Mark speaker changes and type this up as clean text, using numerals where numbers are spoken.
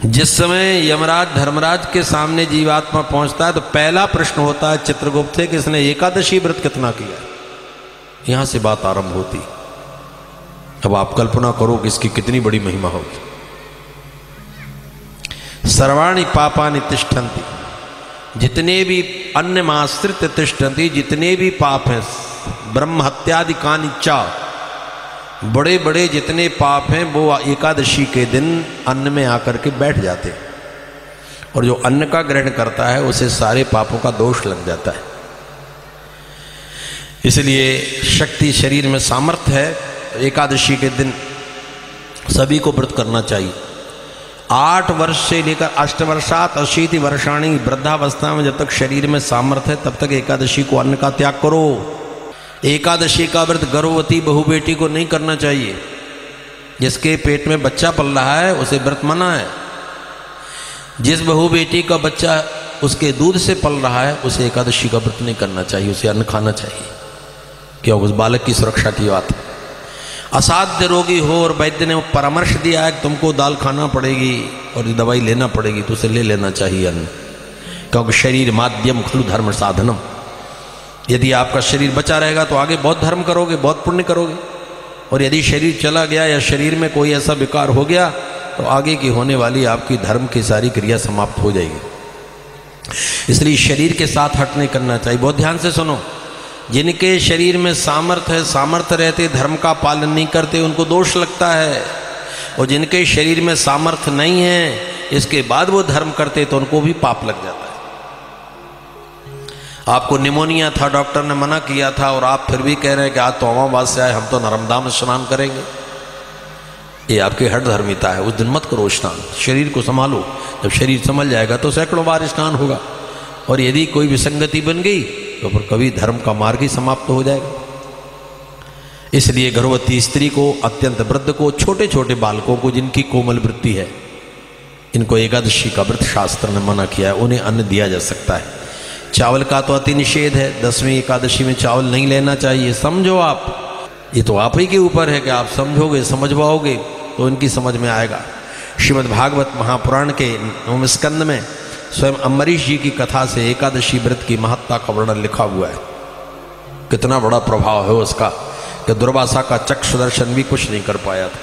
Speaker 1: जिस समय यमराज धर्मराज के सामने जीवात्मा पहुंचता है तो पहला प्रश्न होता है चित्रगुप्त से कि इसने एकादशी व्रत कितना किया। यहां से बात आरंभ होती। अब आप कल्पना करो कि इसकी कितनी बड़ी महिमा होगी। सर्वाणि पापानि तिष्ठन्ति, जितने भी अन्नमाश्रित तिष्ठन्ति, जितने भी पाप हैं, ब्रह्म हत्यादि कानि च, बड़े बड़े जितने पाप हैं वो एकादशी के दिन अन्न में आकर के बैठ जाते हैं, और जो अन्न का ग्रहण करता है उसे सारे पापों का दोष लग जाता है। इसलिए शक्ति शरीर में सामर्थ्य है, एकादशी के दिन सभी को व्रत करना चाहिए। 8 वर्ष से लेकर 8 वर्षात 80 वर्षाणी, वृद्धावस्था में जब तक शरीर में सामर्थ्य है तब तक एकादशी को अन्न का त्याग करो। एकादशी का व्रत गर्भवती बहू बेटी को नहीं करना चाहिए। जिसके पेट में बच्चा पल रहा है उसे व्रत मना है। जिस बहू बेटी का बच्चा उसके दूध से पल रहा है उसे एकादशी का व्रत नहीं करना चाहिए, उसे अन्न खाना चाहिए, क्योंकि उस बालक की सुरक्षा की बात है। असाध्य रोगी हो और वैद्य ने परामर्श दिया है कि तुमको दाल खाना पड़ेगी और दवाई लेना पड़ेगी, तो उसे ले लेना चाहिए अन्न, क्योंकि शरीर माध्यम खलु धर्म साधनम। यदि आपका शरीर बचा रहेगा तो आगे बहुत धर्म करोगे, बहुत पुण्य करोगे, और यदि शरीर चला गया या शरीर में कोई ऐसा विकार हो गया तो आगे की होने वाली आपकी धर्म की सारी क्रिया समाप्त हो जाएगी। इसलिए शरीर के साथ हट नहीं करना चाहिए। बहुत ध्यान से सुनो, जिनके शरीर में सामर्थ्य है, सामर्थ्य रहते धर्म का पालन नहीं करते, उनको दोष लगता है, और जिनके शरीर में सामर्थ्य नहीं है इसके बाद वो धर्म करते तो उनको भी पाप लग जाता है। आपको निमोनिया था, डॉक्टर ने मना किया था, और आप फिर भी कह रहे हैं कि आज तो अमावस्या है, हम तो नर्मदा में स्नान करेंगे। ये आपकी हठ धर्मिता है। उस दिन मत करो स्नान, शरीर को संभालो। जब शरीर संभल जाएगा तो सैकड़ों बार स्नान होगा, और यदि कोई विसंगति बन गई तो फिर कभी धर्म का मार्ग ही समाप्त हो जाएगा। इसलिए गर्भवती स्त्री को, अत्यंत वृद्ध को, छोटे छोटे बालकों को जिनकी कोमल वृत्ति है, इनको एकादशी का व्रत शास्त्र ने मना किया है। उन्हें अन्न दिया जा सकता है। चावल का तो अति निषेध है। 10वीं एकादशी में चावल नहीं लेना चाहिए। समझो आप, ये तो आप ही के ऊपर है कि आप समझोगे, समझ पाओगे तो इनकी समझ में आएगा। श्रीमद् भागवत महापुराण के 9वें स्कंद में स्वयं अम्बरीश जी की कथा से एकादशी व्रत की महत्ता का वर्णन लिखा हुआ है। कितना बड़ा प्रभाव है उसका कि दुर्वासा का चक्षु दर्शन भी कुछ नहीं कर पाया था।